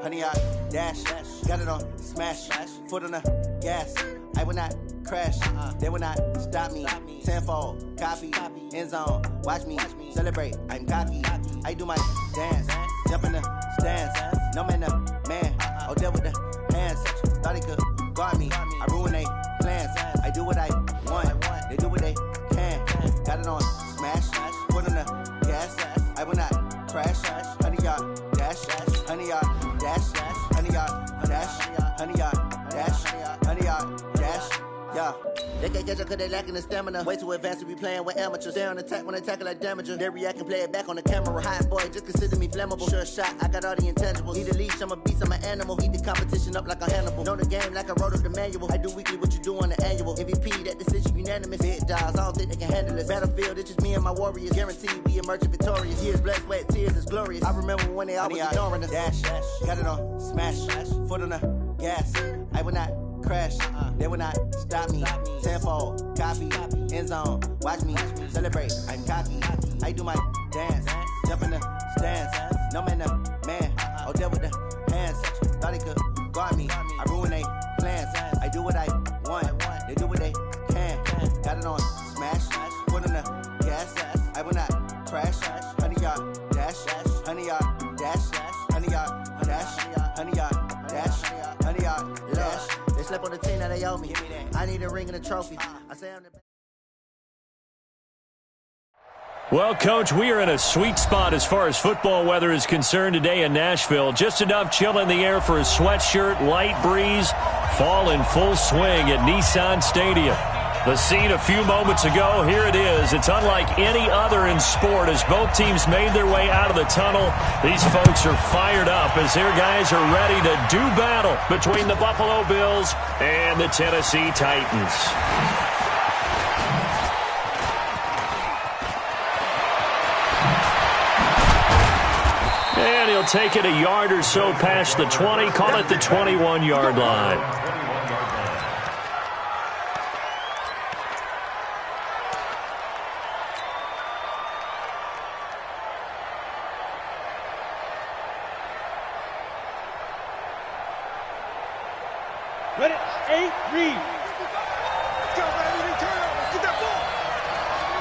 honey, I dash, got it on smash, foot on the gas. I will not crash, they will not stop me. Tenfold, copy, end zone, watch me celebrate. I'm cocky, I do my dance, jump in the stands. No man, the man, oh, there with the hands. Thought he could guard me, I ruin they plans. I do what I want, they do what they can. Got it on smash, foot on the gas. I will not crash, honey, y'all dash, honey, y'all dash, honey, y'all dash, honey, y'all dash, honey, y'all dash. Yeah, they can't catch up cause they lacking the stamina. Way too advanced to be playing with amateurs. Stay on attack when they tackle like damager. They react and play it back on the camera. Hot boy, just consider me flammable. Sure shot, I got all the intangibles. Need a leash, I'm a beast, I'm an animal. Eat the competition up like a Hannibal. Know the game like I wrote up the manual. I do weekly what you do on the annual. MVP, that decision unanimous. Big dogs, I don't think they can handle this. Battlefield, it's just me and my warriors. Guaranteed we emerge victorious. Years, blood, sweat, tears, it's glorious. I remember when they always ignoring us. Dash, got it on smash, foot on the gas. I will not crash, they will not stop me. Tenfold, copy, end zone, watch me celebrate. I'm cocky, I do my dance, jump in the stands. No man, the man, oh, there with the hands. Thought he could guard me, I ruin they plans. I do what I want, they do what they can. Got it on smash, foot on the gas. I will not crash, honey, y'all dash, honey, y'all dash, honey, y'all dash, honey, y'all dash, honey, y'all dash. They slept on the team that they owe me. I need a ring and a trophy. I say I'm the... Well, Coach, we are in a sweet spot as far as football weather is concerned today in Nashville. Just enough chill in the air for a sweatshirt, light breeze, fall in full swing at Nissan Stadium. The scene a few moments ago, here it is. It's unlike any other in sport as both teams made their way out of the tunnel. These folks are fired up as their guys are ready to do battle between the Buffalo Bills and the Tennessee Titans. And he'll take it a yard or so past the 20, call it the 21-yard line. Ready, 8, read. Go, baby, turn up. Get that ball.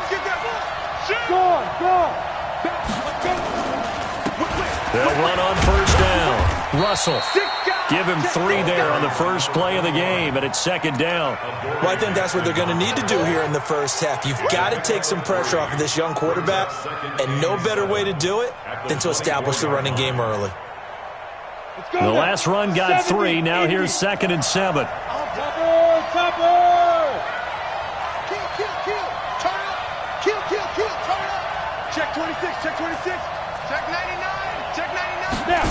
Get that ball. Shoot. They'll run on first down. Russell. Give him 3 there on the first play of the game, and it's second down. Well, I think that's what they're going to need to do here in the first half. You've got to take some pressure off of this young quarterback, and no better way to do it than to establish the running game early. The last run got 3. Now here's 2nd and 7. Kill. Turn up. Kill. Turn up. Check 26. Check 99. Check 99.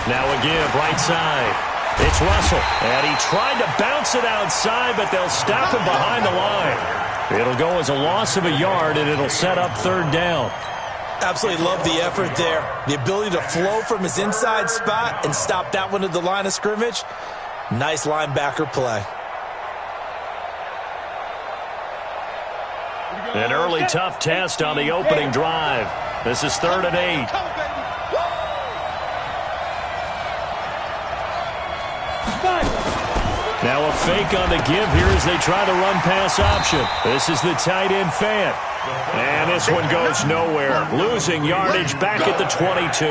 Now a give right side. It's Russell. And he tried to bounce it outside, but they'll stop him behind the line. It'll go as a loss of a yard, and it'll set up 3rd down. Absolutely love the effort there. The ability to flow from his inside spot and stop that one at the line of scrimmage. Nice linebacker play. An early tough test on the opening drive. This is 3rd and 8. Now a fake on the give here as they try the run pass option. This is the tight end Fant. And this one goes nowhere. Losing yardage back at the 22.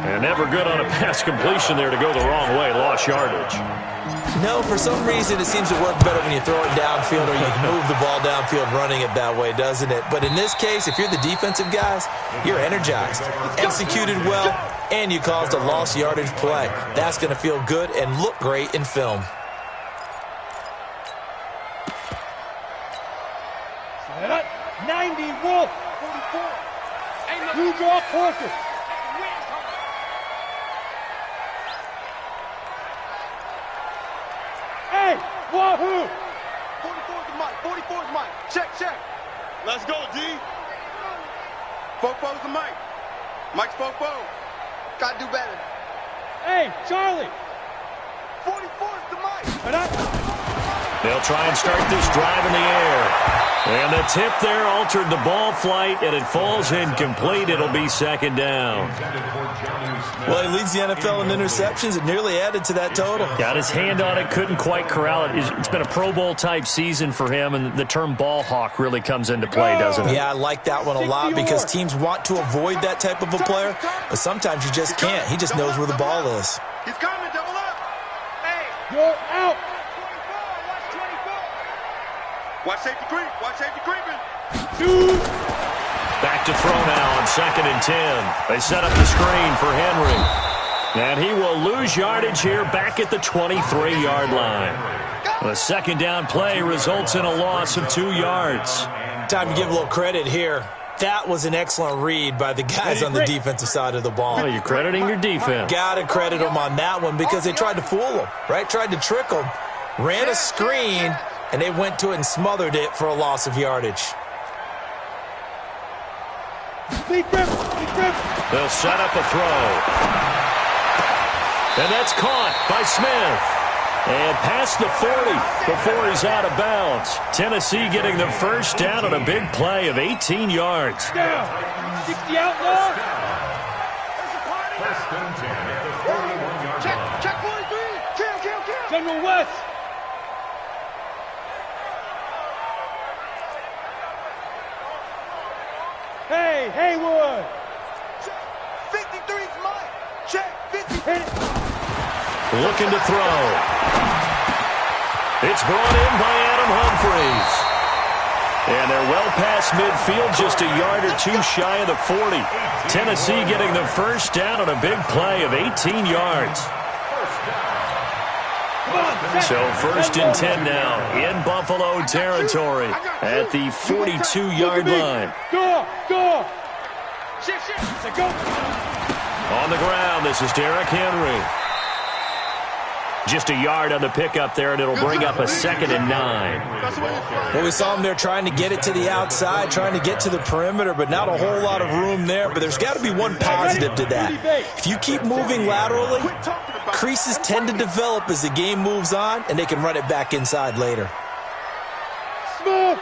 And never good on a pass completion there to go the wrong way. Lost yardage. No, for some reason it seems to work better when you throw it downfield or you move the ball downfield running it that way, doesn't it? But in this case, if you're the defensive guys, you're energized. Executed well, and you caused a lost yardage play. That's going to feel good and look great in film. Set up. 90, Wolf. 44. You draw Porter. Hey, wahoo! 44's Mike. 44's Mike. Check. Let's go, D. Fofo's the Mike. Mike's Fofo. Gotta do better. Hey, Charlie. 44's the Mike. They'll try and start this drive in the air. And the tip there altered the ball flight, and it falls incomplete. It'll be second down. Well, he leads the NFL in interceptions. It nearly added to that total. Got his hand on it, couldn't quite corral it. It's been a Pro Bowl-type season for him, and the term ball hawk really comes into play, doesn't it? Yeah, I like that one a lot because teams want to avoid that type of a player, but sometimes you just can't. He just knows where the ball is. He's coming, double up. Hey, you're out. Watch safety creep. Watch safety creeping. Back to throw now on 2nd and 10. They set up the screen for Henry. And he will lose yardage here back at the 23-yard line. The second down play results in a loss of 2 yards. Time to give a little credit here. That was an excellent read by the guys on the defensive side of the ball. Oh, you're crediting your defense. Got to credit them on that one because they tried to fool them, right? Tried to trick them. Ran a screen, and they went to it and smothered it for a loss of yardage. They'll set up a throw. And that's caught by Smith. And past the 40 before he's out of bounds. Tennessee getting the first down on a big play of 18 yards. 60 out now. Check 43. Kill. General West. Hey, Haywood. 53's mine. Check 50. Looking to throw. It's brought in by Adam Humphries. And they're well past midfield, just a yard or two shy of the 40. Tennessee getting the first down on a big play of 18 yards. So 1st and 10 now in Buffalo territory at the 42-yard line. Go. Go. On the ground, this is Derrick Henry. Just a yard on the pickup there, and it'll bring up a 2nd and 9. Well, we saw him there trying to get it to the outside, trying to get to the perimeter, but not a whole lot of room there. But there's got to be one positive to that. If you keep moving laterally, creases tend to develop as the game moves on, and they can run it back inside later. Smooth.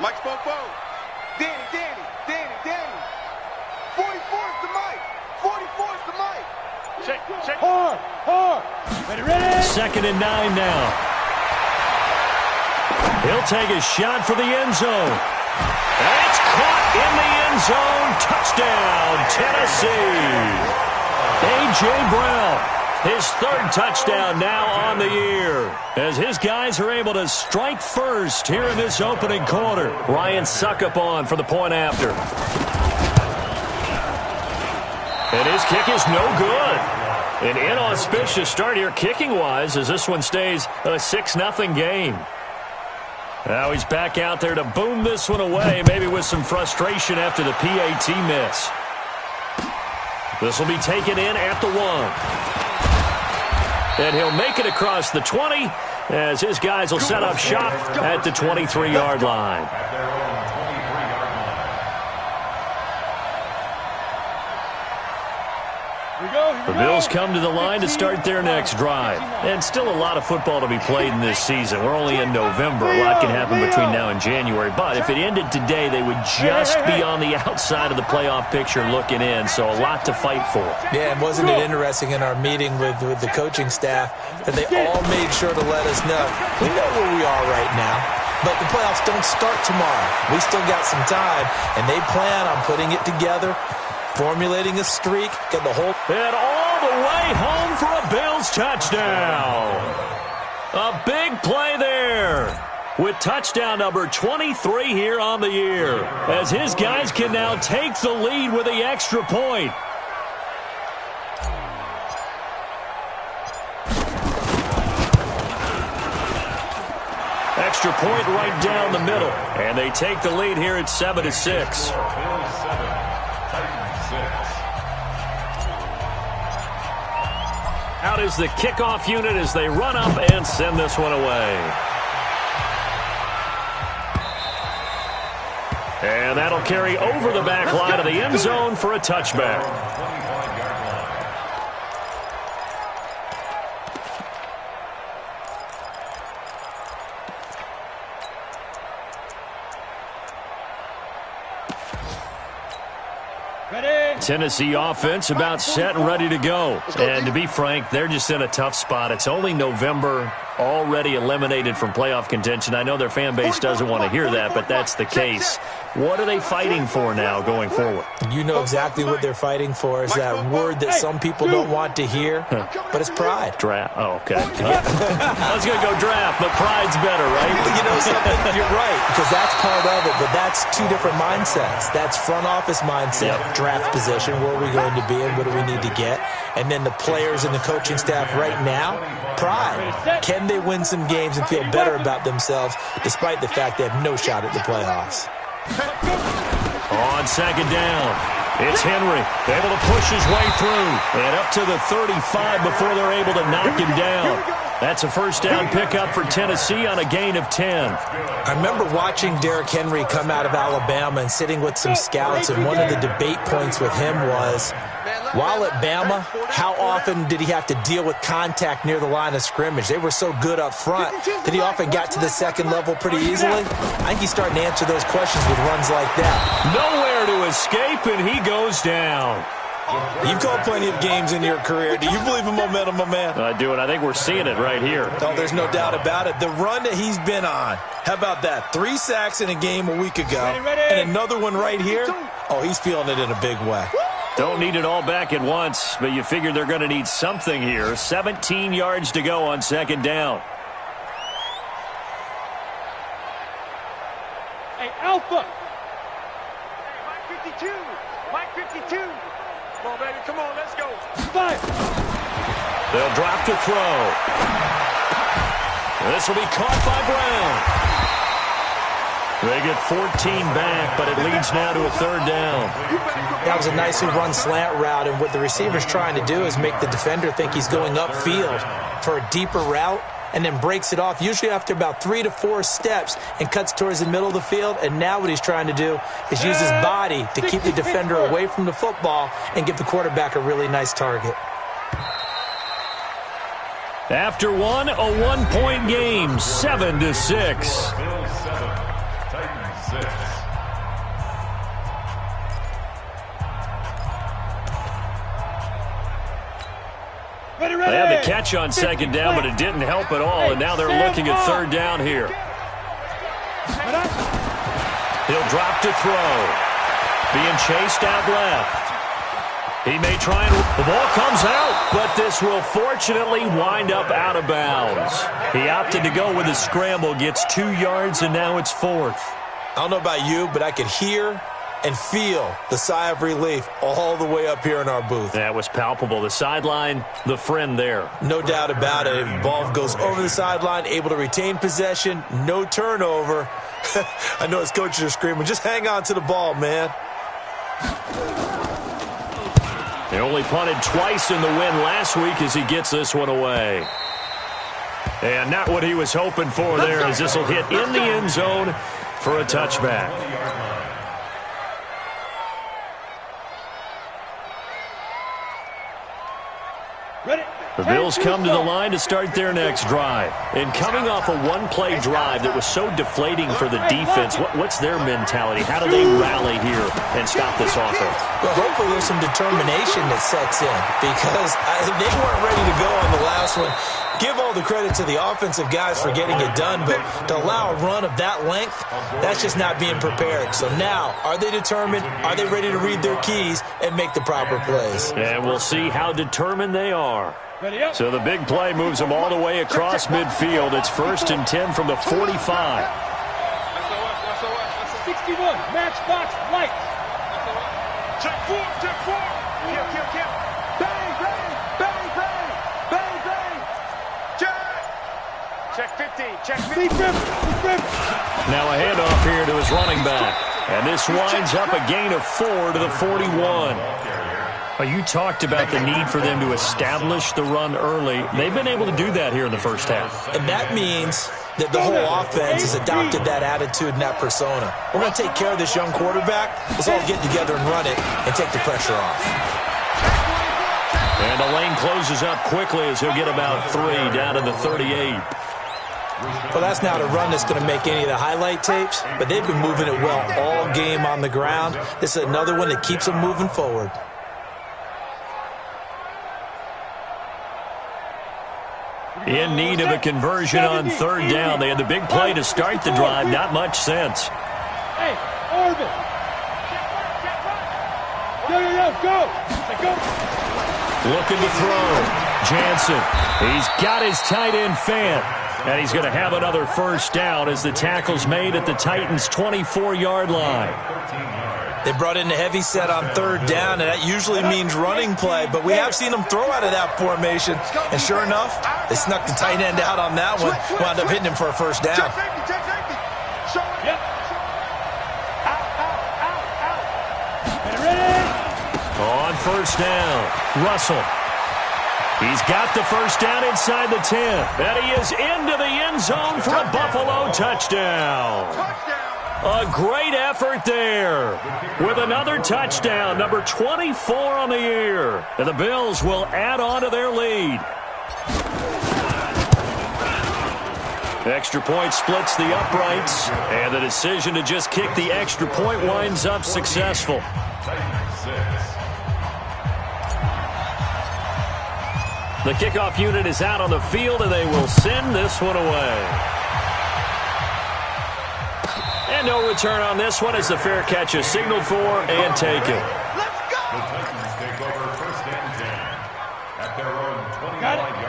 Mike Spofo. Danny. 44's the Mike. 44's the Mike. Check. Hard. Ready. 2nd and 9 now. He'll take a shot for the end zone. And it's caught in the end zone. Touchdown, Tennessee. A.J. Brown. His 3rd touchdown now on the year as his guys are able to strike first here in this opening quarter. Ryan Suckup on for the point after. And his kick is no good. An inauspicious start here kicking-wise as this one stays a 6-0 game. Now he's back out there to boom this one away, maybe with some frustration after the PAT miss. This will be taken in at the 1. And he'll make it across the 20 as his guys will set up shop at the 23-yard line. The Bills come to the line to start their next drive. And still a lot of football to be played in this season. We're only in November. A lot can happen between now and January. But if it ended today, they would just be on the outside of the playoff picture looking in. So a lot to fight for. Yeah, and wasn't it interesting in our meeting with the coaching staff that they all made sure to let us know, we know where we are right now, but the playoffs don't start tomorrow. We still got some time, and they plan on putting it together, formulating a streak, get the whole... And all the way home for a Bills touchdown. A big play there with touchdown number 23 here on the year as his guys can now take the lead with the extra point. Extra point right down the middle. And they take the lead here at 7-6. Out is the kickoff unit as they run up and send this one away. And that'll carry over the back line of the end zone for a touchback. Tennessee offense about set and ready to go. And to be frank, they're just in a tough spot. It's only November, already eliminated from playoff contention. I know their fan base doesn't want to hear that, but that's the case. What are they fighting for now going forward? You know exactly what they're fighting for. Is that word that some people don't want to hear, but it's pride. Draft. Oh, okay. I was going to go draft, but pride's better, right? You know something? You're right, because that's part of it, but that's two different mindsets. That's front office mindset, draft position, where are we going to be and what do we need to get? And then the players and the coaching staff right now, pride. Can they win some games and feel better about themselves despite the fact they have no shot at the playoffs? On second down, it's Henry, able to push his way through, and up to the 35 before they're able to knock him down. That's a first down pickup for Tennessee on a gain of 10. I remember watching Derrick Henry come out of Alabama and sitting with some scouts, and one of the debate points with him was, while at Bama, how often did he have to deal with contact near the line of scrimmage? They were so good up front that he often got to the second level pretty easily. I think he's starting to answer those questions with runs like that. Nowhere to escape, and he goes down. You've called plenty of games in your career. Do you believe in momentum, my man? I do, and I think we're seeing it right here. Oh, there's no doubt about it. The run that he's been on, how about that? 3 sacks in a game a week ago, and another one right here. Oh, he's feeling it in a big way. Don't need it all back at once, but you figure they're going to need something here. 17 yards to go on second down. Hey, Alpha. Mike 52. Mike 52. Come on, baby. Come on. Let's go. 5. They'll drop to throw. This will be caught by Brown. They get 14 back, but it leads now to a third down. That was a nicely run slant route, and what the receiver's trying to do is make the defender think he's going upfield for a deeper route, and then breaks it off, usually after about 3 to 4 steps, and cuts towards the middle of the field. And now what he's trying to do is use his body to keep the defender away from the football and give the quarterback a really nice target. After one, a 1-point game, 7-6. They had the catch on second down, but it didn't help at all, and now they're looking at third down here. He'll drop to throw. Being chased out left. He may try and... The ball comes out, but this will fortunately wind up out of bounds. He opted to go with a scramble, gets 2 yards, and now it's 4th. I don't know about you, but I could hear and feel the sigh of relief all the way up here in our booth. That was palpable. The sideline, the friend there. No doubt about it. If the ball goes over the sideline, able to retain possession, no turnover. I know his coaches are screaming, just hang on to the ball, man. They only punted twice in the win last week as he gets this one away. And not what he was hoping for there, as this will hit in the end zone for a touchback. The Bills come to the line to start their next drive. And coming off a one-play drive that was so deflating for the defense, what's their mentality? How do they rally here and stop this offense? Well, hopefully there's some determination that sets in, because they weren't ready to go on the last one. Give all the credit to the offensive guys for getting it done, but to allow a run of that length, that's just not being prepared. So now, are they determined? Are they ready to read their keys and make the proper plays? And we'll see how determined they are. So the big play moves them all the way across midfield. It's 1st and 10 from the 45. 61, matchbox, light. Check 4, check 4. Kill. Bang, bang, bang, bang, bang, bang. Check 15, check 15. Now a handoff here to his running back. And this winds up a gain of 4 to the 41. Well, you talked about the need for them to establish the run early. They've been able to do that here in the first half. And that means that the whole offense has adopted that attitude and that persona. We're going to take care of this young quarterback. Let's all get together and run it and take the pressure off. And the lane closes up quickly as he'll get about 3 down to the 38. Well, that's not a run that's going to make any of the highlight tapes, but they've been moving it well all game on the ground. This is another one that keeps them moving forward. In need of a conversion on third down. They had the big play to start the drive. Not much sense. Hey, Orbit. Go. Looking to throw. Jansen. He's got his tight end Fant. And he's going to have another first down as the tackle's made at the Titans' 24-yard line. They brought in the heavy set on third down, and that usually means running play, but we have seen them throw out of that formation. And sure enough, they snuck the tight end out on that one, wound up hitting him for a first down. Yep. On first down, Russell. He's got the first down inside the 10. And he is into the end zone for a Buffalo touchdown. A great effort there with another touchdown, number 24 on the year. And the Bills will add on to their lead. Extra point splits the uprights, and the decision to just kick the extra point winds up successful. The kickoff unit is out on the field, and they will send this one away. And no return on this one as the fair catch is signaled for and taken. Let's go!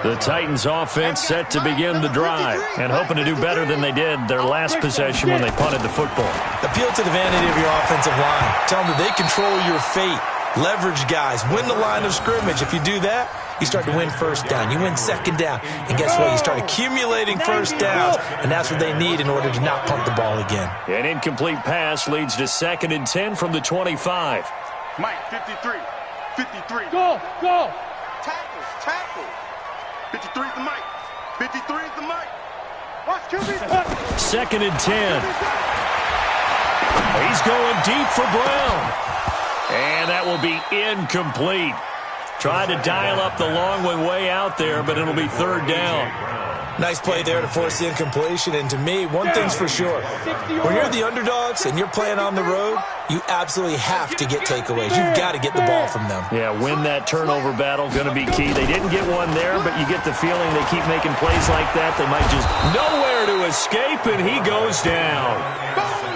The Titans offense set to begin the drive and hoping to do better than they did their last possession when they punted the football. Appeal to the vanity of your offensive line. Tell them that they control your fate. Leverage guys. Win the line of scrimmage. If you do that, you start to win first down. You win second down. And guess what? You start accumulating first downs. And that's what they need in order to not punt the ball again. An incomplete pass leads to 2nd and 10 from the 25. Mike, 53. 53. Go. Tackle. 53 is the Mike. 53 is the Mike. Watch QB. 2nd and 10. He's going deep for Brown. And that will be incomplete. Tried to dial up the long one way out there, but it'll be third down. Nice play there to force the incompletion. And to me, one thing's for sure. When you're the underdogs and you're playing on the road, you absolutely have to get takeaways. You've got to get the ball from them. Yeah, win that turnover battle, going to be key. They didn't get one there, but you get the feeling they keep making plays like that. They might just nowhere to escape, and he goes down.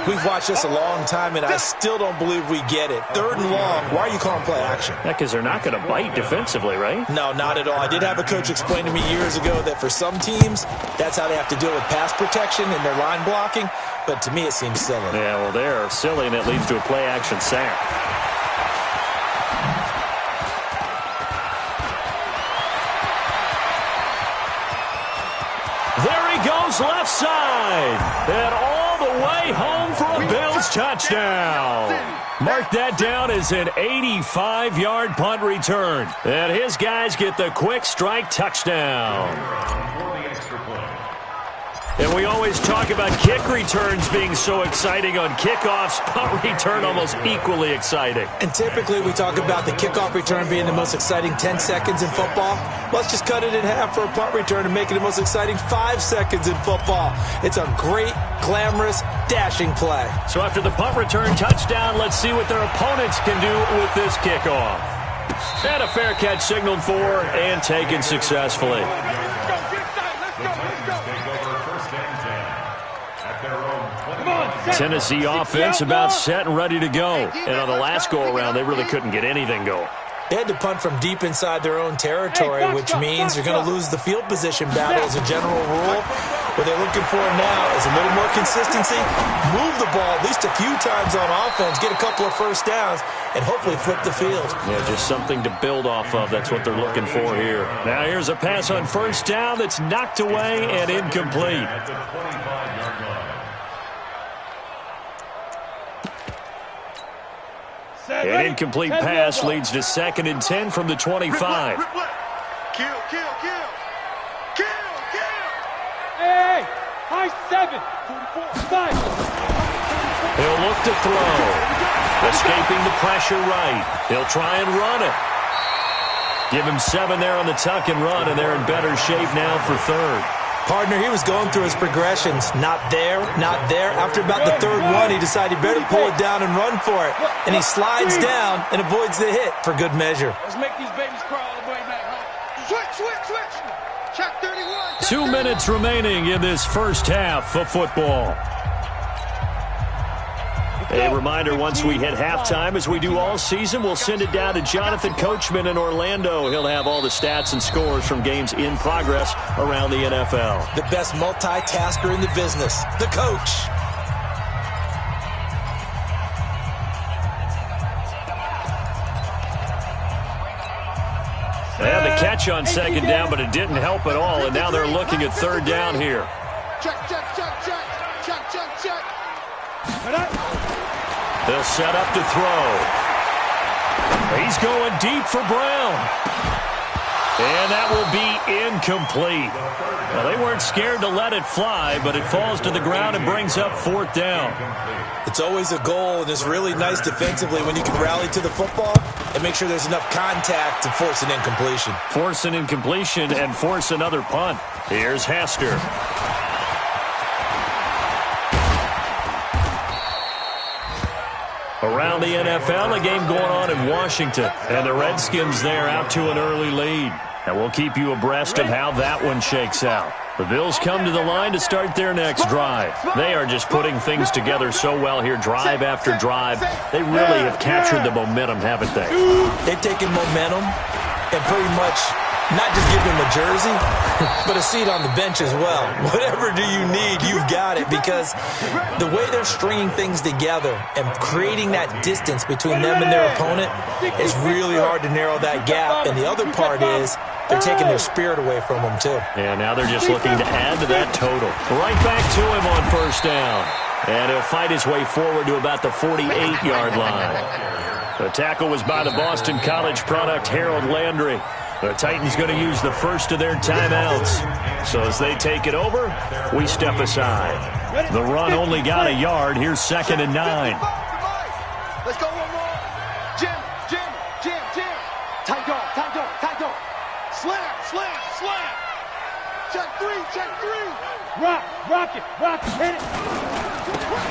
We've watched this a long time, and I still don't believe we get it. 3rd and long, why are you calling play action? Yeah, because they're not going to bite defensively, right? No, not at all. I did have a coach explain to me years ago that for some teams, that's how they have to deal with pass protection and their line blocking. But to me, it seems silly. Yeah, well, they're silly, and it leads to a play-action sack. There he goes left side. And all the way home for a Bills touchdown. Mark that down as an 85-yard punt return. And his guys get the quick strike touchdown. And we always talk about kick returns being so exciting on kickoffs. Punt return almost equally exciting. And typically we talk about the kickoff return being the most exciting 10 seconds in football. Let's just cut it in half for a punt return and make it the most exciting 5 seconds in football. It's a great, glamorous, dashing play. So after the punt return touchdown, let's see what their opponents can do with this kickoff. And a fair catch signaled for and taken successfully. Tennessee offense about set and ready to go. And on the last go-around, they really couldn't get anything going. They had to punt from deep inside their own territory, which means they're going to lose the field position battle as a general rule. What they're looking for now is a little more consistency, move the ball at least a few times on offense, get a couple of first downs, and hopefully flip the field. Yeah, just something to build off of. That's what they're looking for here. Now here's a pass on first down that's knocked away and incomplete. An incomplete pass leads to 2nd and 10 from the 25. Kill. Hey, high 7. 5. He'll look to throw. Escaping the pressure right. He'll try and run it. Give him 7 there on the tuck and run, and they're in better shape now for third. Partner, he was going through his progressions. Not there, not there. After about the third one, he decided he better pull it down and run for it. And he slides down and avoids the hit for good measure. Let's make these babies crawl all the way back home. Switch. Check 31. 2 minutes remaining in this first half of football. A reminder, once we hit halftime, as we do all season, we'll send it down to Jonathan Coachman in Orlando. He'll have all the stats and scores from games in progress around the NFL. The best multitasker in the business, the coach. They had the catch on second down, but it didn't help at all, and now they're looking at third down here. Check. They'll set up to throw. He's going deep for Brown. And that will be incomplete. Well, they weren't scared to let it fly, but it falls to the ground and brings up fourth down. It's always a goal, and it's really nice defensively when you can rally to the football and make sure there's enough contact to force an incompletion. Force an incompletion and force another punt. Here's Hester. Around the NFL, a game going on in Washington. And the Redskins there out to an early lead. And we'll keep you abreast of how that one shakes out. The Bills come to the line to start their next drive. They are just putting things together so well here, drive after drive. They really have captured the momentum, haven't they? They've taken momentum and pretty much not just give them a jersey, but a seat on the bench as well. Whatever do you need, you've got it, because the way they're stringing things together and creating that distance between them and their opponent is really hard to narrow that gap. And the other part is they're taking their spirit away from them, too. And now they're just looking to add to that total. Right back to him on first down. And he'll fight his way forward to about the 48-yard line. The tackle was by the Boston College product, Harold Landry. The Titans going to use the first of their timeouts. So as they take it over, we step aside. The run only got a yard. Here's 2nd and 9. Let's go one more. Jim. Tight dog. Slam. Check three. Rock it. Hit it.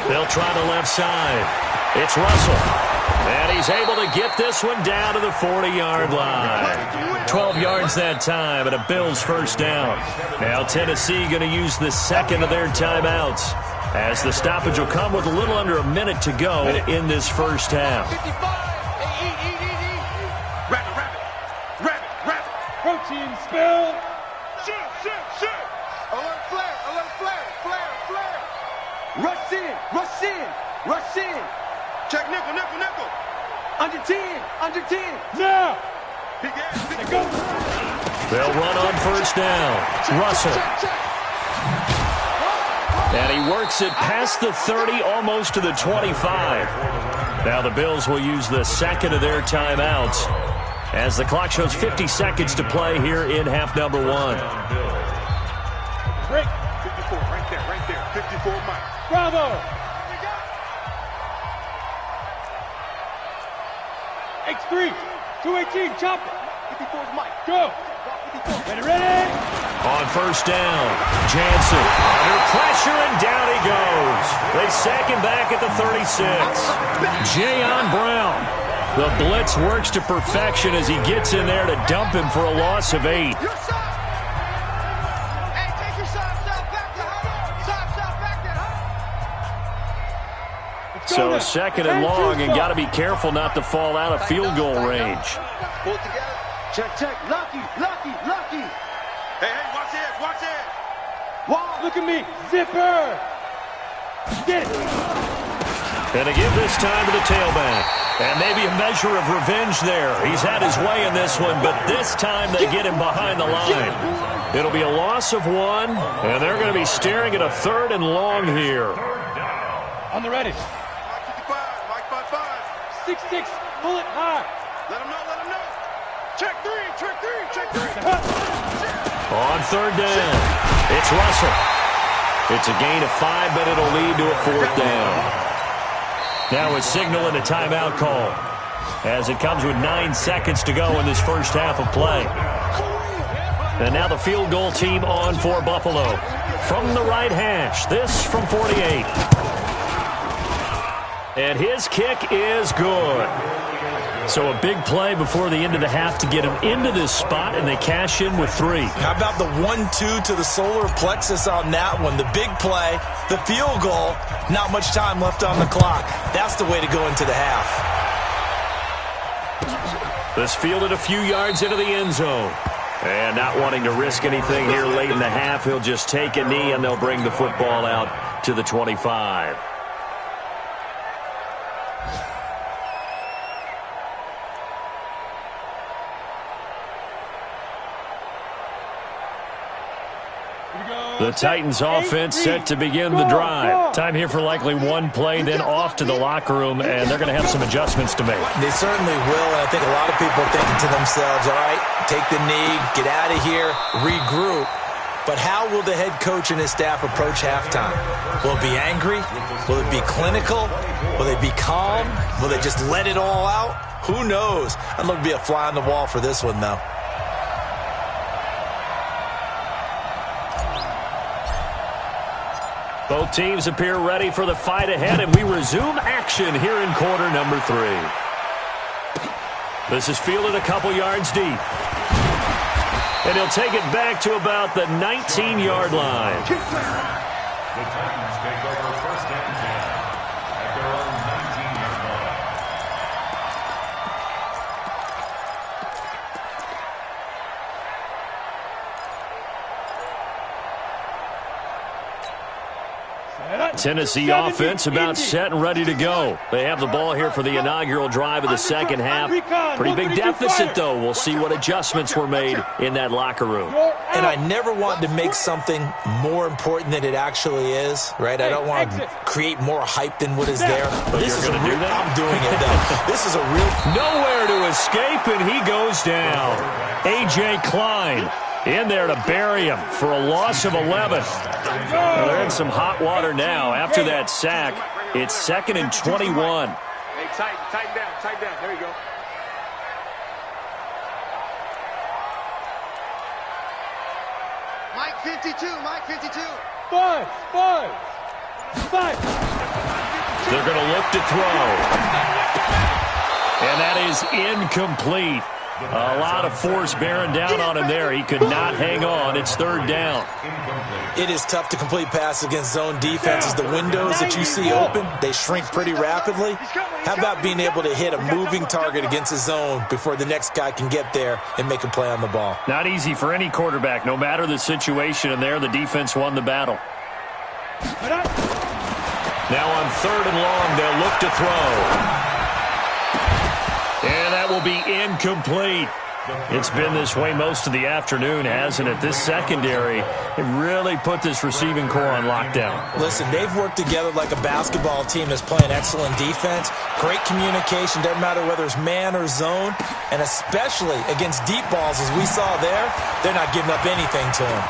They'll try the left side. It's Russell. And he's able to get this one down to the 40-yard line. 12 yards that time, and a Bills first down. Now Tennessee going to use the second of their timeouts, as the stoppage will come with a little under a minute to go in this first half. Rabbit. Protein spill. Shit. Alert flare. Rush in. Check nickel. Under 10. Now. Go. They'll run on first down. Russell. And he works it past the 30, almost to the 25. Now the Bills will use the second of their timeouts, as the clock shows 50 seconds to play here in half number 1. Break. 54, right there. 54, Mike. Bravo. X3, 218, chop it. 54's Mike. Go. Ready. On first down, Jansen under pressure, and down he goes. They sack him back at the 36. Jayon Brown. The blitz works to perfection as he gets in there to dump him for a loss of 8. So 2nd and long, and got to be careful not to fall out of field goal range. Pull it together. Check. Lucky. Hey, watch it. Wow, look at me. Zipper. Get it. And to give this time to the tailback. And maybe a measure of revenge there. He's had his way in this one, but this time they get him behind the line. It'll be a loss of 1, and they're going to be staring at a 3rd and long here. On the ready. Mike 5. 6'6", pull it high. Let him know. Check three. On third down, it's Russell. It's a gain of 5, but it'll lead to a 4th down. Now a signal and a timeout call, as it comes with 9 seconds to go in this first half of play. And now the field goal team on for Buffalo. From the right hash, this from 48. And his kick is good. So a big play before the end of the half to get him into this spot, and they cash in with 3. How about the 1-2 to the solar plexus on that one? The big play, the field goal, not much time left on the clock. That's the way to go into the half. This fielded a few yards into the end zone. And not wanting to risk anything here late in the half, he'll just take a knee, and they'll bring the football out to the 25. The Titans offense set to begin the drive. Time here for likely one play, then off to the locker room, and they're going to have some adjustments to make. They certainly will, and I think a lot of people are thinking to themselves, all right, take the knee, get out of here, regroup. But how will the head coach and his staff approach halftime? Will it be angry? Will it be clinical? Will they be calm? Will they just let it all out? Who knows? I'd love to be a fly on the wall for this one, though. Both teams appear ready for the fight ahead, and we resume action here in quarter number 3. This is fielded a couple yards deep. And he'll take it back to about the 19-yard line. The Titans take over first and 10 at their own 19-yard line. Tennessee offense about set and ready to go. They have the ball here for the inaugural drive of the second half. Pretty big deficit, though. We'll see what adjustments were made in that locker room. And I never want to make something more important than it actually is, right? I don't want to create more hype than what is there. But this is going to do that? I'm doing it, though. This is a real... Nowhere to escape, and he goes down. A.J. Klein in there to bury him for a loss of 11. Well, they're in some hot water now. After that sack, it's 2nd and 21. Hey, tighten down. There you go. Mike 52. Five. They're going to look to throw. And that is incomplete. A lot of force bearing down on him there. He could not hang on. It's 3rd down. It is tough to complete passes against zone defenses. The windows that you see open, they shrink pretty rapidly. How about being able to hit a moving target against a zone before the next guy can get there and make a play on the ball? Not easy for any quarterback, no matter the situation. And there, the defense won the battle. Now on 3rd and long, they'll look to throw. And that will be incomplete. It's been this way most of the afternoon, hasn't it? This secondary, it really put this receiving core on lockdown. Listen, they've worked together like a basketball team that's playing excellent defense. Great communication, doesn't matter whether it's man or zone. And especially against deep balls, as we saw there, they're not giving up anything to him.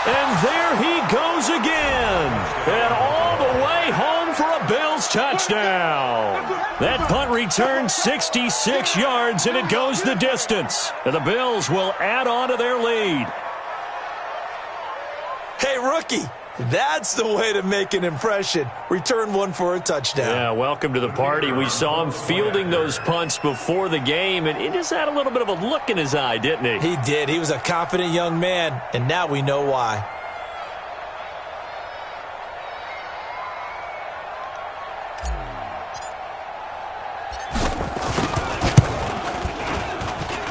And there he goes again. And all the way home for a Bills touchdown. That punt returned 66 yards, and it goes the distance. And the Bills will add on to their lead. Hey, rookie, that's the way to make an impression. Return one for a touchdown. Yeah, welcome to the party. We saw him fielding those punts before the game, and he just had a little bit of a look in his eye, didn't he? He did. He was a confident young man, and now we know why.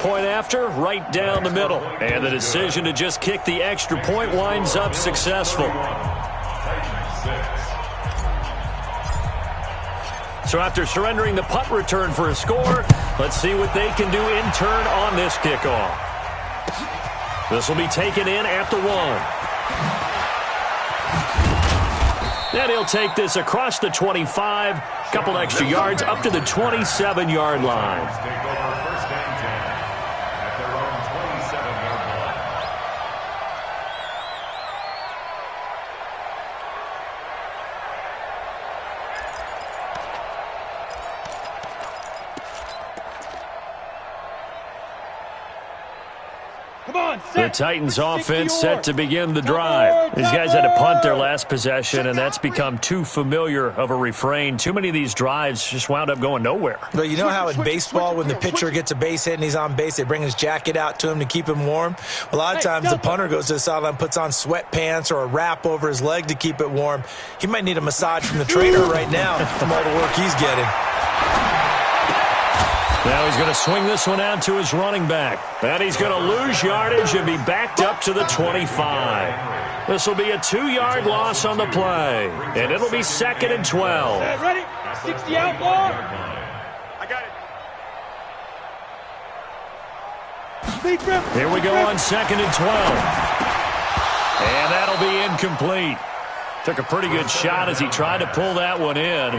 Point after, right down the middle. And the decision to just kick the extra point winds up successful. So after surrendering the punt return for a score, let's see what they can do in turn on this kickoff. This will be taken in at the 1. And he'll take this across the 25, couple extra yards up to the 27-yard line. The Titans offense set to begin the drive. These guys had to punt their last possession, and that's become too familiar of a refrain. Too many of these drives just wound up going nowhere. But you know how in baseball, when the pitcher gets a base hit and he's on base, they bring his jacket out to him to keep him warm? A lot of times the punter goes to the sideline, puts on sweatpants or a wrap over his leg to keep it warm. He might need a massage from the trainer right now from all the work he's getting. Now he's going to swing this one out to his running back. And he's going to lose yardage and be backed up to the 25. This will be a 2-yard loss on the play. And it'll be 2nd and 12. Ready? 60 out ball. I got it. Here we go on 2nd and 12. And that'll be incomplete. Took a pretty good shot as he tried to pull that one in.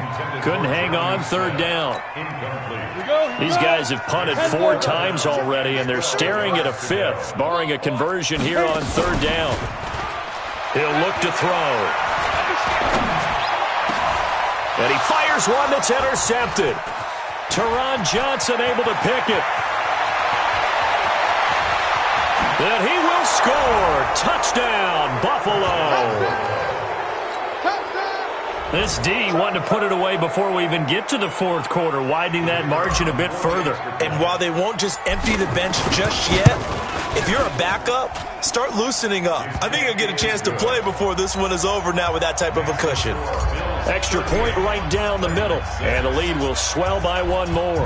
Couldn't hang on 3rd down. These guys have punted 4 times already, and they're staring at a 5th, barring a conversion here on 3rd down. He'll look to throw. And he fires one that's intercepted. Teron Johnson able to pick it. And he will score. Touchdown, Buffalo. This D wanted to put it away before we even get to the 4th quarter, widening that margin a bit further. And while they won't just empty the bench just yet, if you're a backup, start loosening up. I think you'll get a chance to play before this one is over now with that type of a cushion. Extra point right down the middle, and the lead will swell by 1 more.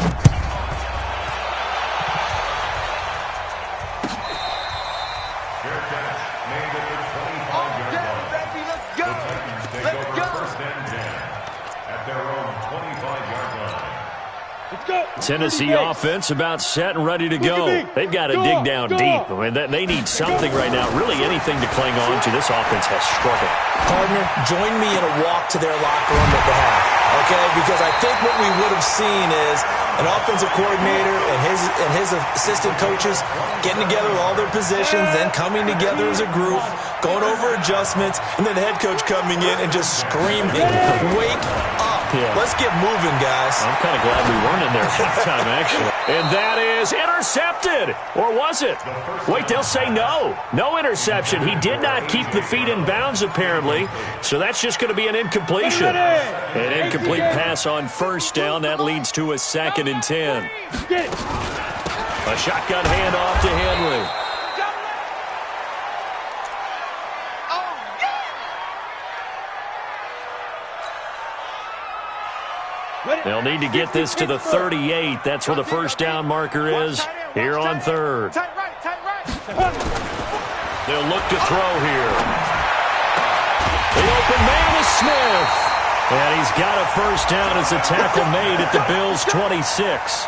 Tennessee offense about set and ready to go. They've got to dig down deep. I mean, they need something right now, really anything to cling on to. This offense has struggled. Partner, join me in a walk to their locker room at the half, okay? Because I think what we would have seen is an offensive coordinator and his assistant coaches getting together with all their positions, then coming together as a group, going over adjustments, and then the head coach coming in and just screaming, "Wake up. Yeah. Let's get moving, guys." I'm kind of glad we weren't in there halftime, actually. And that is intercepted. Or was it? Wait, they'll say no. No interception. He did not keep the feet in bounds, apparently. So that's just going to be an incompletion. An incomplete pass on 1st down. That leads to a 2nd and 10. A shotgun handoff to Henry. They'll need to get this to the 38. That's where the 1st down marker is here on 3rd. They'll look to throw here. The open man is Smith. And he's got a 1st down as a tackle made at the Bills' 26.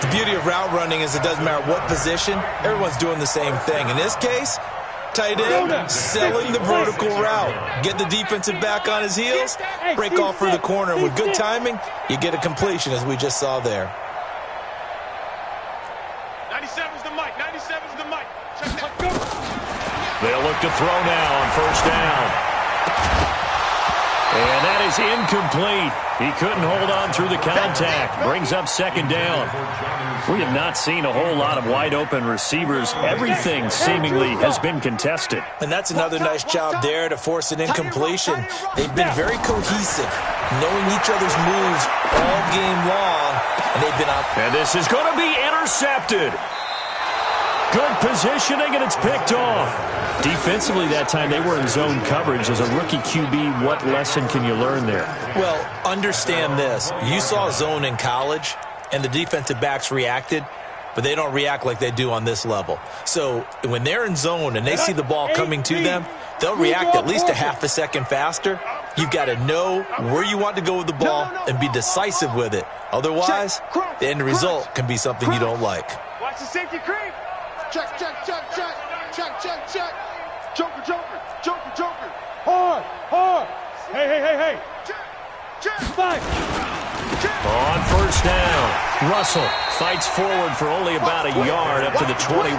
The beauty of route running is it doesn't matter what position. Everyone's doing the same thing. In this case, tight end, selling the vertical route. Get the defensive back on his heels, break off for the corner. And with good timing, you get a completion, as we just saw there. 97's the mic. 97's the mic. They'll look to throw now on 1st down. And that is incomplete. He couldn't hold on through the contact. Brings up 2nd down. We have not seen a whole lot of wide-open receivers. Everything seemingly has been contested. And that's another nice job there to force an incompletion. They've been very cohesive, knowing each other's moves all game long, and they've been out. And this is going to be intercepted. Good positioning, and it's picked off. Defensively that time, they were in zone coverage. As a rookie QB, what lesson can you learn there? Well, understand this. You saw zone in college, and the defensive backs reacted, but they don't react like they do on this level. So when they're in zone and they see the ball coming to them, they'll react at least a half a second faster. You've got to know where you want to go with the ball and be decisive with it. Otherwise, the end result can be something you don't like. Watch the safety creep. Check, check, check, check. Check, check, check. Joker, joker, joker, joker. Hard, hard. Hey, hey, hey, hey. Check, check. 5. Check. On 1st down, Russell fights forward for only about a yard up to the 21.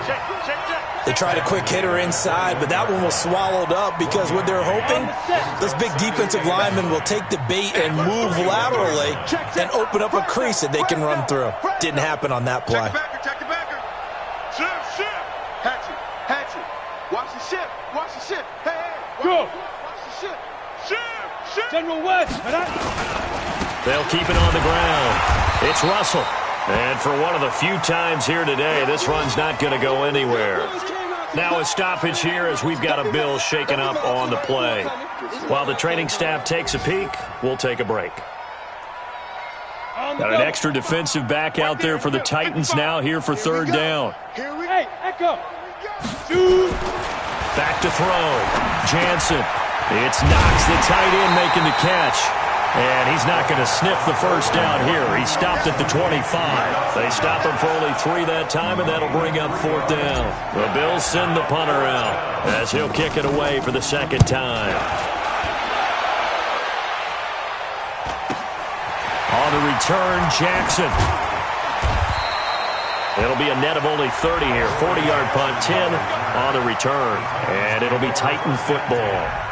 Check, check, check. They tried a quick hitter inside, but that one was swallowed up because what they're hoping, those big defensive linemen will take the bait and move laterally and open up a crease that they can run through. Didn't happen on that play. Check the backer, check the backer. Shoot, shoot. General West. They'll keep it on the ground. It's Russell. And for one of the few times here today, this run's not going to go anywhere. Now a stoppage here as we've got a Bill shaken up on the play. While the training staff takes a peek, we'll take a break. Got an extra defensive back out there for the Titans now here for third down. Hey, Echo. Back to throw. Jansen. It's Knox, the tight end, making the catch. And he's not going to sniff the first down here. He stopped at the 25. They stop him for only 3 that time, and that'll bring up fourth down. The Bills send the punter out as he'll kick it away for the second time. On the return, Jackson. It'll be a net of only 30 here. 40-yard punt, 10 on the return. And it'll be Titan football.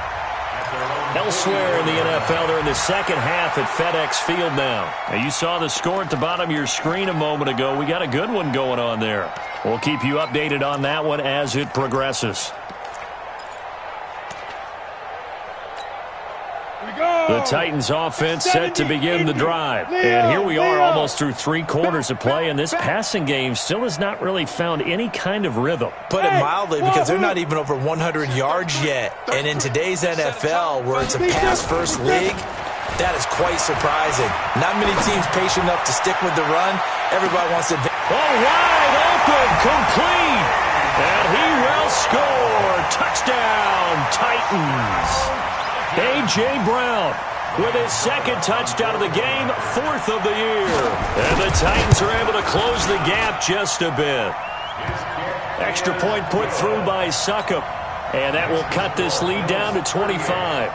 Elsewhere in the NFL, they're in the second half at FedEx Field now. You saw the score at the bottom of your screen a moment ago. We got a good one going on there. We'll keep you updated on that one as it progresses. The Titans offense set to begin the drive. And here we are almost through 3 quarters of play, and this passing game still has not really found any kind of rhythm. Put it mildly, because they're not even over 100 yards yet. And in today's NFL, where it's a pass-first league, that is quite surprising. Not many teams patient enough to stick with the run. Everybody wants to... Wide open, complete. And he will score. Touchdown, Titans. A.J. Brown with his second touchdown of the game, 4th of the year. And the Titans are able to close the gap just a bit. Extra point put through by Succop. And that will cut this lead down to 25.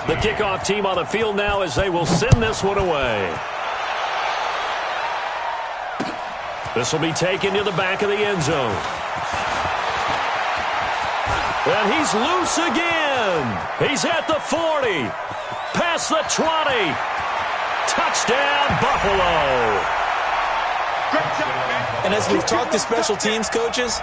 The kickoff team on the field now as they will send this one away. This will be taken to the back of the end zone. And he's loose again. He's at the 40. Past the 20. Touchdown, Buffalo. And as we've talked to special teams coaches,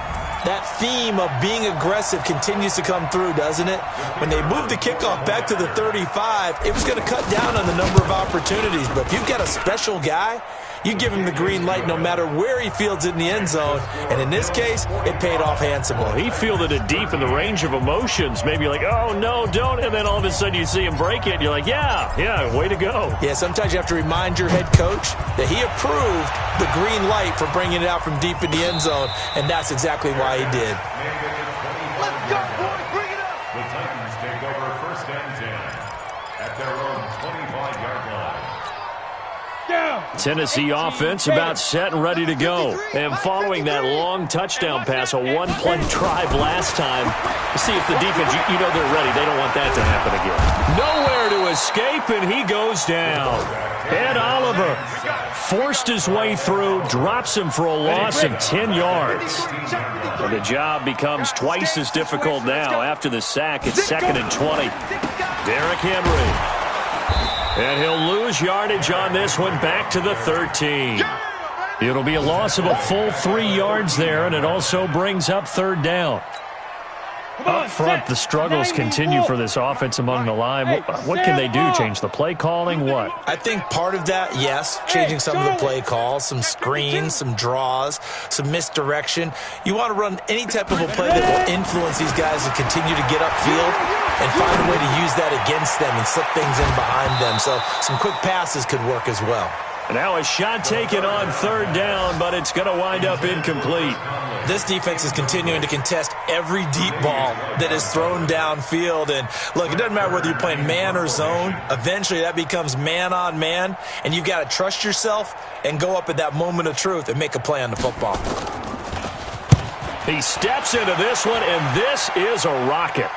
that theme of being aggressive continues to come through, doesn't it? When they moved the kickoff back to the 35, it was going to cut down on the number of opportunities. But if you've got a special guy, you give him the green light no matter where he fields it in the end zone. And in this case, it paid off handsomely. Well, he fielded it deep in the range of emotions. Maybe like, oh, no, don't. And then all of a sudden you see him break it, and you're like, yeah, way to go. Yeah, sometimes you have to remind your head coach that he approved the green light for bringing it out from deep in the end zone, and that's exactly why he did. Let's go, boys. Bring it up. The Titans take over 1st and 10 at their own 25-yard line. Tennessee offense about set and ready to go. And following that long touchdown pass, a one-play drive last time, see if the defense, you know they're ready. They don't want that to happen again. Nowhere to escape, and he goes down. Ed Oliver forced his way through, drops him for a loss of 10 yards. And the job becomes twice as difficult now after the sack. It's 2nd and 20. Derrick Henry. And he'll lose yardage on this one back to the 13. It'll be a loss of a full 3 yards there, and it also brings up 3rd down. Up front, the struggles continue for this offense among the line. What can they do? Change the play calling? What? I think part of that, yes, changing some of the play calls, some screens, some draws, some misdirection. You want to run any type of a play that will influence these guys to continue to get upfield and find a way to use that against them and slip things in behind them. So some quick passes could work as well. And now a shot taken on 3rd down, but it's going to wind up incomplete. This defense is continuing to contest every deep ball that is thrown downfield. And, look, it doesn't matter whether you're playing man or zone. Eventually that becomes man on man, and you've got to trust yourself and go up at that moment of truth and make a play on the football. He steps into this one, and this is a rocket.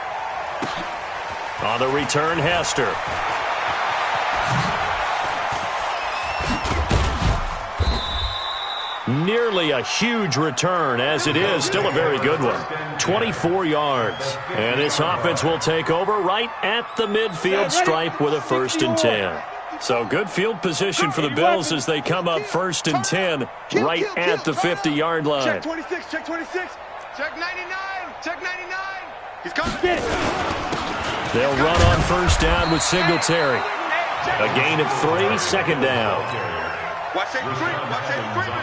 On the return, Hester. Nearly a huge return, as it is still a very good one. 24 yards. And this offense will take over right at the midfield stripe with a 1st and 10. So good field position for the Bills as they come up 1st and 10 right at the 50-yard line. Check 26, check 26. Check 99, check 99. He's coming. Get it. They'll run on first down with Singletary. A gain of 3, second down. Watch that creep. Watch that creep.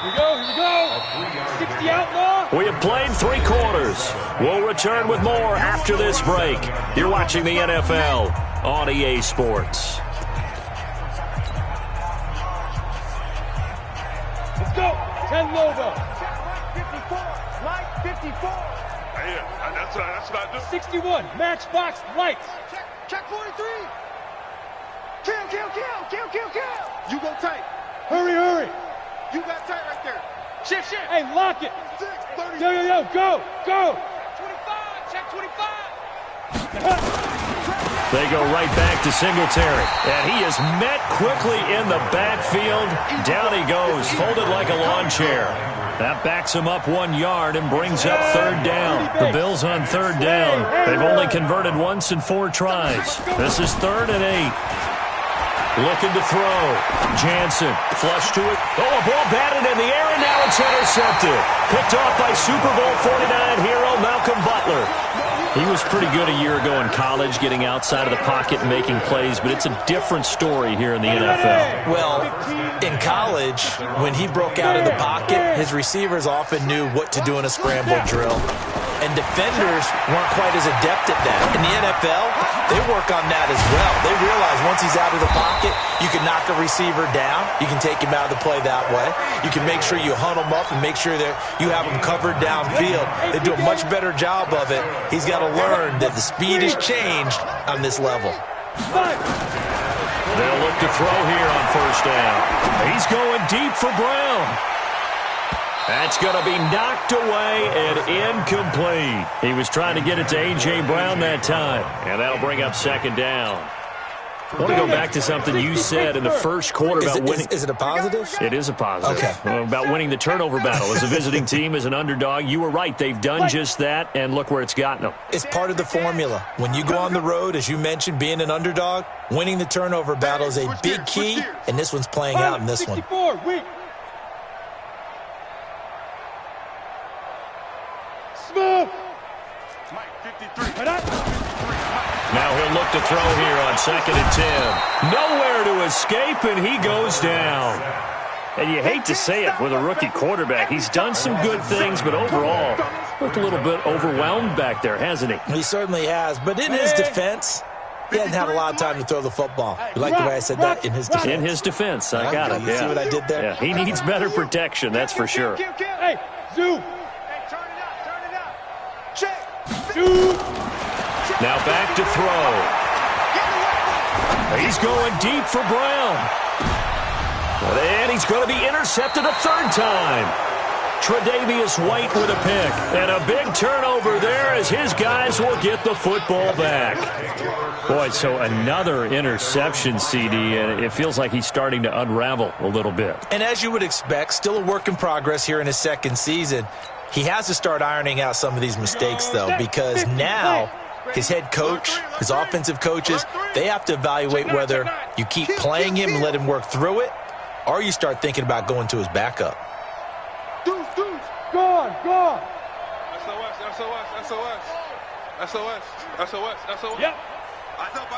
Here we go. 60 outlaw. We have played 3 quarters. We'll return with more after this break. You're watching the NFL on EA Sports. Let's go. 10 logo. 54. Mike, 54. Yeah, that's what I do. 61. Matchbox lights. Check 43. Kill. You go tight. Hurry. You got tight right there. Shift. Hey, lock it. 6, 30. Yo, go. 25. Check 25. They go right back to Singletary. And he is met quickly in the backfield. Down he goes, folded like a lawn chair. That backs him up 1 yard and brings up third down. The Bills on third down. They've only converted once in 4 tries. This is 3rd and 8. Looking to throw. Jansen, flush to it. Oh, a ball batted in the air, and now it's intercepted. Picked off by Super Bowl 49 hero Malcolm Butler. He was pretty good a year ago in college, getting outside of the pocket and making plays, but it's a different story here in the NFL. Well, in college, when he broke out of the pocket, his receivers often knew what to do in a scramble drill. And defenders weren't quite as adept at that. In the NFL, they work on that as well. They realize once he's out of the pocket, you can knock a receiver down. You can take him out of the play that way. You can make sure you hunt him up and make sure that you have him covered downfield. They do a much better job of it. He's got to learn that the speed has changed on this level. They'll look to throw here on first down. He's going deep for Brown. That's going to be knocked away and incomplete. He was trying to get it to A.J. Brown that time, and that'll bring up second down. I want to go back to something you said in the first quarter about winning. Is it a positive? It is a positive. Okay. About winning the turnover battle. As a visiting team, as an underdog, you were right. They've done just that, and look where it's gotten them. It's part of the formula. When you go on the road, as you mentioned, being an underdog, winning the turnover battle is a big key, and this one's playing out in this one. Smooth. Mike, 53. Now he'll look to throw here on 2nd and 10. Nowhere to escape, and he goes down. And you hate to say it with a rookie quarterback. He's done some good things, but overall, looked a little bit overwhelmed back there, hasn't he? He certainly has. But in his defense, he hasn't had a lot of time to throw the football. You like the way I said that? In his defense. In his defense. I got it. You see what I did there? Yeah, he needs better protection, that's for sure. Hey, zoom. Turn it up. Check. Zoom. Now back to throw. He's going deep for Brown. And he's going to be intercepted a 3rd time. Tre'Davious White with a pick. And a big turnover there as his guys will get the football back. Boy, so another interception, CD, and it feels like he's starting to unravel a little bit. And as you would expect, still a work in progress here in his 2nd season. He has to start ironing out some of these mistakes, though, because now his head coach, his offensive coaches, they have to evaluate whether you keep playing him and let him work through it, or you start thinking about going to his backup. Deuce. Gone. SOS. Yep. Eyes up.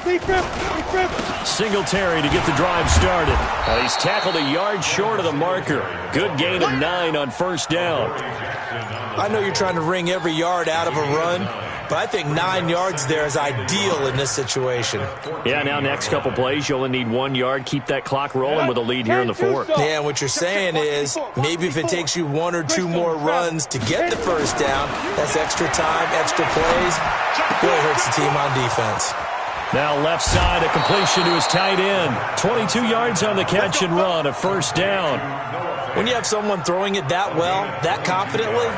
Deep rip. Singletary to get the drive started. He's tackled a yard short of the marker. Good gain of 9 on first down. I know you're trying to wring every yard out of a run, but I think 9 yards there is ideal in this situation. Yeah, now next couple plays, you only need 1 yard. Keep that clock rolling with a lead here in the 4th. Yeah, what you're saying is maybe if it takes you 1 or 2 more runs to get the first down, that's extra time, extra plays. Really hurts the team on defense. Now left side, a completion to his tight end. 22 yards on the catch and run, a first down. When you have someone throwing it that well, that confidently,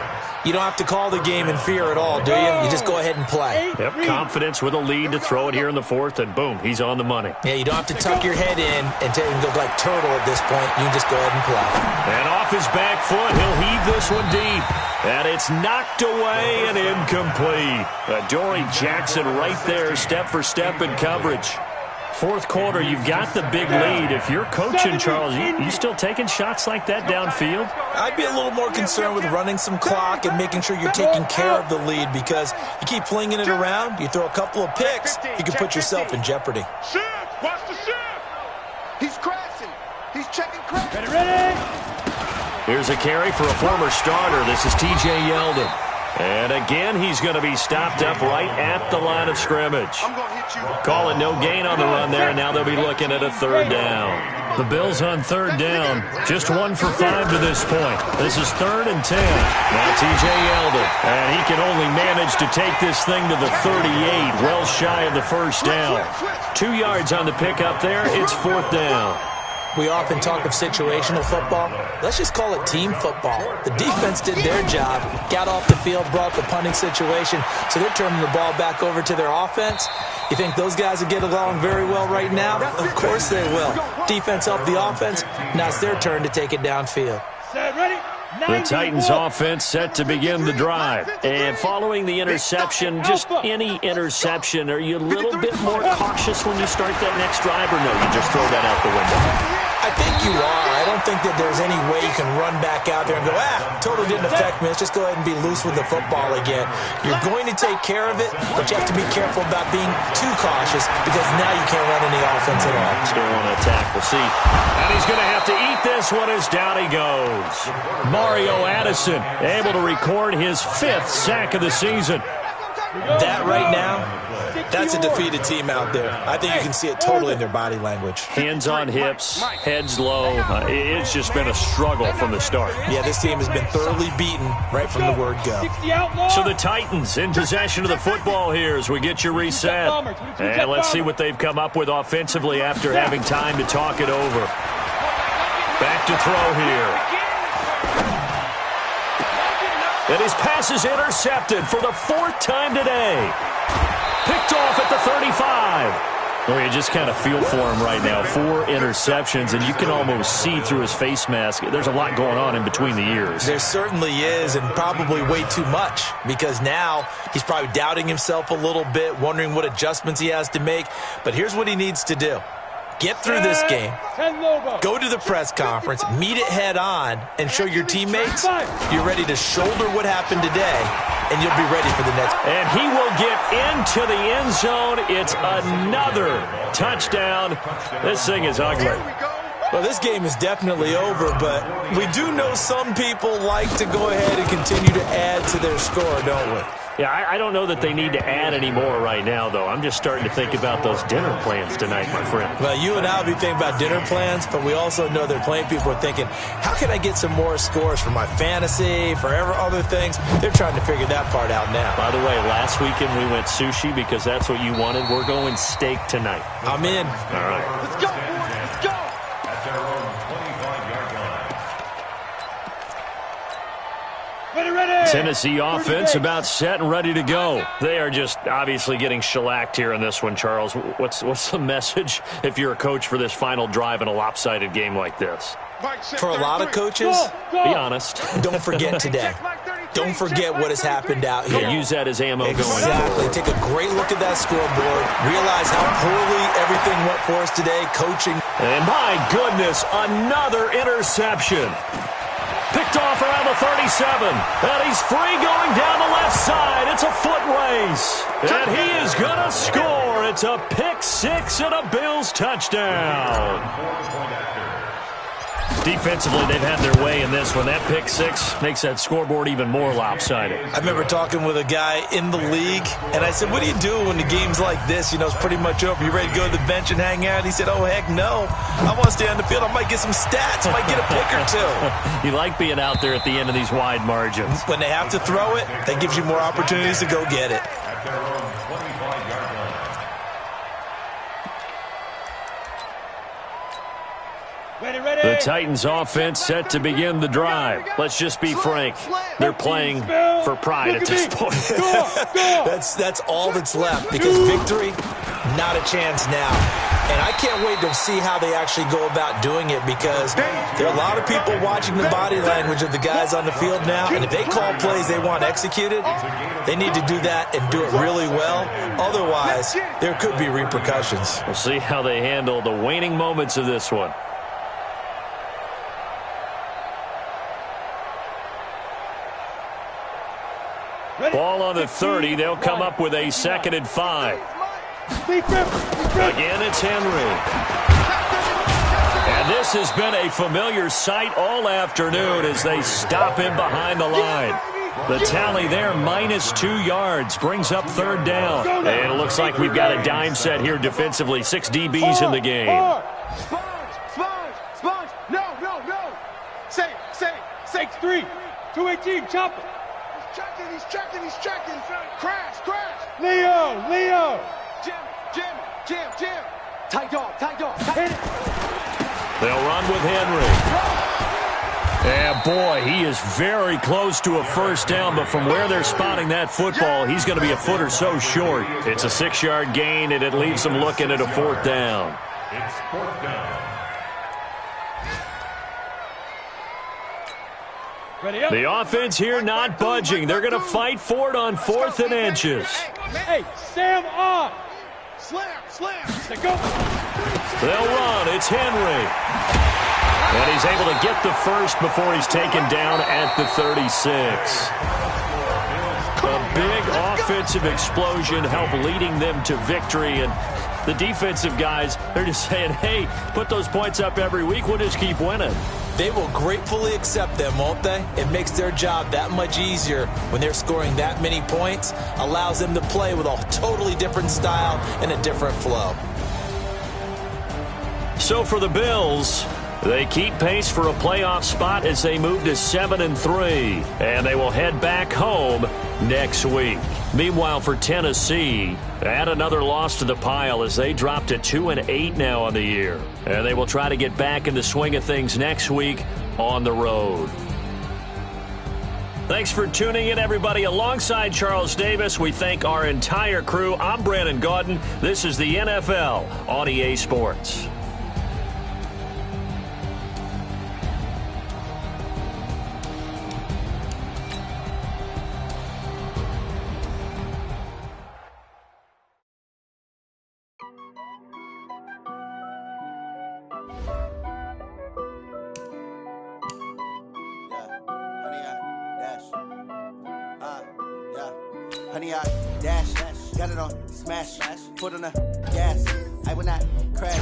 you don't have to call the game in fear at all, do you? You just go ahead and play. Yep, confidence with a lead to throw it here in the 4th, and boom, he's on the money. Yeah, you don't have to tuck your head in and look like turtle at this point. You can just go ahead and play. And off his back foot, he'll heave this one deep. And it's knocked away and incomplete. Dory Jackson right there, step for step in coverage. Fourth quarter, you've got the big lead. If you're coaching, Charles, you still taking shots like that downfield? I'd be a little more concerned with running some clock and making sure you're taking care of the lead, because you keep flinging it around, you throw a couple of picks, you can put yourself in jeopardy. Shift! Watch the shift! He's crashing. He's checking crash. Ready. Here's a carry for a former starter. This is T.J. Yeldon. And again, he's going to be stopped up right at the line of scrimmage. I'm going to hit you. Call it no gain on the run there, and now they'll be looking at a third down. The Bills on third down, just 1 for 5 to this point. This is 3rd and 10. Now T.J. Yeldon, and he can only manage to take this thing to the 38, well shy of the first down. 2 yards on the pickup there. It's 4th down. We often talk of situational football. Let's just call it team football. The defense did their job, got off the field, brought the punting situation, so they're turning the ball back over to their offense. You think those guys will get along very well right now? Of course they will. Defense helped the offense. Now it's their turn to take it downfield. Set, ready. The Titans offense set to begin the drive. And following the interception, just any interception, are you a little bit more cautious when you start that next drive, or no, you just throw that out the window? I think you are. I don't think that there's any way you can run back out there and go, totally didn't affect me. Let's just go ahead and be loose with the football again. You're going to take care of it, but you have to be careful about being too cautious, because now you can't run any offense at all. Still want to attack. We'll see. And he's going to have to eat this one as down he goes. Mario Addison able to record his 5th sack of the season. That right now, that's a defeated team out there. I think you can see it totally in their body language. Hands on hips, heads low. It's just been a struggle from the start. Yeah, this team has been thoroughly beaten right from the word go. So the Titans in possession of the football here as we get you reset. And let's see what they've come up with offensively after having time to talk it over. Back to throw here. And his pass is intercepted for the 4th time today. Picked off at the 35. Well, you just kind of feel for him right now. 4 interceptions, and you can almost see through his face mask. There's a lot going on in between the ears. There certainly is, and probably way too much, because now he's probably doubting himself a little bit, wondering what adjustments he has to make. But here's what he needs to do. Get through this game, go to the press conference, meet it head on, and show your teammates you're ready to shoulder what happened today, and you'll be ready for the next. And he will get into the end zone. It's another touchdown. This thing is ugly. Well, this game is definitely over, but we do know some people like to go ahead and continue to add to their score, don't we? Yeah, I don't know that they need to add any more right now, though. I'm just starting to think about those dinner plans tonight, my friend. Well, you and I will be thinking about dinner plans, but we also know that plenty of people are thinking, how can I get some more scores for my fantasy, for other things? They're trying to figure that part out now. By the way, last weekend we went sushi because that's what you wanted. We're going steak tonight. I'm in. All right. Let's go, boys. Let's go. At their own 25-yard line. Ready. Tennessee offense about set and ready to go. They are just obviously getting shellacked here in this one, Charles. What's the message if you're a coach for this final drive in a lopsided game like this? For a lot of coaches, Be honest. don't forget today. Don't forget what has happened out here. Yeah, use that as ammo going Exactly. forward. Take a great look at that scoreboard. Realize how poorly everything went for us today. Coaching. And my goodness, another interception. Picked off around the 37. And he's free going down the left side. It's a foot race. And he is going to score. It's a pick 6 and a Bills touchdown. Defensively, they've had their way in this one. That pick 6 makes that scoreboard even more lopsided. I remember talking with a guy in the league, and I said, what do you do when the game's like this? You know, it's pretty much over. You ready to go to the bench and hang out? He said, oh, heck no. I want to stay on the field. I might get some stats. I might get a pick or two. You like being out there at the end of these wide margins. When they have to throw it, that gives you more opportunities to go get it. At their own 25-yard line. The Titans offense set to begin the drive. Let's just be frank. They're playing for pride at this point. That's all that's left, because victory, not a chance now. And I can't wait to see how they actually go about doing it, because there are a lot of people watching the body language of the guys on the field now, and if they call plays they want executed, they need to do that and do it really well. Otherwise, there could be repercussions. We'll see how they handle the waning moments of this one. Ball on the 30. They'll come up with a 2nd and 5. Again, it's Henry. And this has been a familiar sight all afternoon as they stop him behind the line. The tally there, -2 yards, brings up 3rd down. And it looks like we've got a dime set here defensively. 6 DBs in the game. Sponge. No. Safe. 3. 218, chop it. He's checking. Crash. Leo. Jim. Tight dog. They'll run with Henry. And boy, he is very close to a 1st down, but from where they're spotting that football, he's going to be a foot or so short. It's a 6-yard gain, and it leaves them looking at a 4th down. It's 4th down. The offense here not budging. They're going to fight for it on 4th and inches. Hey, Sam on. Slam. Go. They'll run. It's Henry. And he's able to get the 1st before he's taken down at the 36. A big offensive explosion helped leading them to victory. And the defensive guys, they're just saying, hey, put those points up every week. We'll just keep winning. They will gratefully accept them, won't they? It makes their job that much easier when they're scoring that many points. Allows them to play with a totally different style and a different flow. So for the Bills, they keep pace for a playoff spot as they move to 7-3. And they will head back home next week. Meanwhile, for Tennessee, add another loss to the pile as they drop to 2-8 now on the year. And they will try to get back in the swing of things next week on the road. Thanks for tuning in, everybody. Alongside Charles Davis, we thank our entire crew. I'm Brandon Gaudin. This is the NFL on EA Sports. Honey, I dash, got it on, smash, foot on the gas. I will not crash,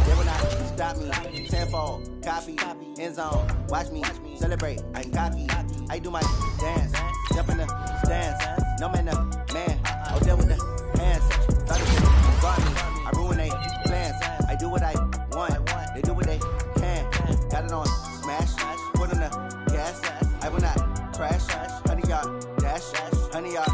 they will not stop me. Tenfold, copy, end zone, watch me celebrate. I'm cocky, I do my dance, jump in the stands. No man, I'll deal with the hands. Started to guard me, I ruin they plans. I do what I want, they do what they can. Got it on, smash, foot on the gas. I will not crash, honey, y'all dash, honey, y'all.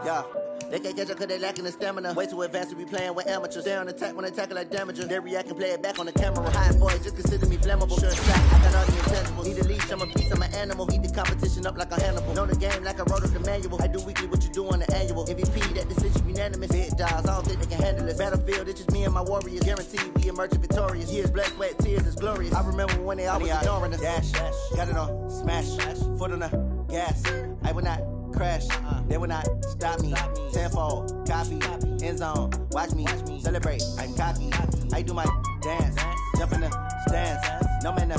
Yeah. They can't catch up cause they lacking the stamina. Way too advanced to be playing with amateurs. They on attack when they tackle like damagers. They react and play it back on the camera. High boy, just consider me flammable. Sure shot, I got all the intangibles. Need a leash, I'm a beast, I'm an animal. Heat the competition up like a Hannibal. Know the game like I wrote up the manual. I do weekly what you do on the annual. MVP, that decision unanimous. Big dials, I don't think they can handle this. Battlefield, it's just me and my warriors. Guaranteed we emerge victorious. Years, blood, sweat, tears, it's glorious. I remember when they always ignoring us. Dash, got it on, smash, foot on the gas. I will not crash, they will not stop me. Tenfold, copy, end zone, watch me celebrate. I'm cocky, I do my dance, jump in the stands. No man,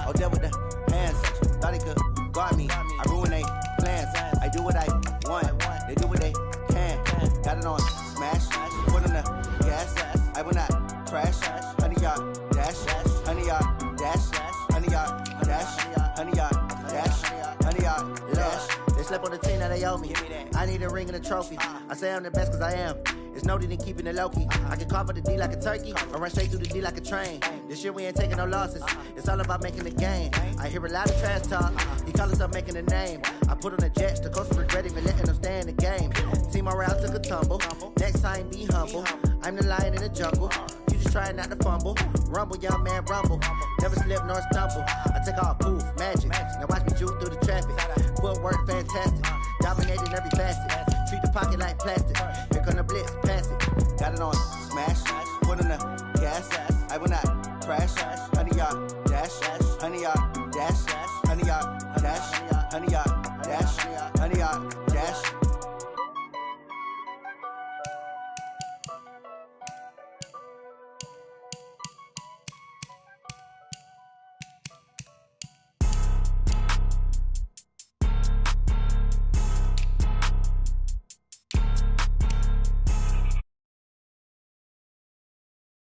I'll deal with the hands. Thought he could guard me, I ruin they plans. I do what I want, they do what they can. Got it on, smash, foot on the gas. I will not crash, honey y'all dash, honey y'all dash, honey y'all dash, honey y'all dash, honey y'all dash. They slept on the team, now they owe me. I need a ring and a trophy. I say I'm the best cause I am. It's no need in keeping it low-key. I can carve up the D like a turkey or run straight through the D like a train. This year we ain't taking no losses. It's all about making the game. I hear a lot of trash talk. He call himself making a name. I put on the Jets. The coach regret even letting them stay in the game. Team morale took a tumble. Next time be humble. I'm the lion in the jungle. You just trying not to fumble. Rumble, young man, rumble. Never slip nor stumble. I take off, poof, magic. Now watch me juke through the traffic. Footwork fantastic. Dominating every facet. pocket like plastic. Here come the blitz, pass it. Got it on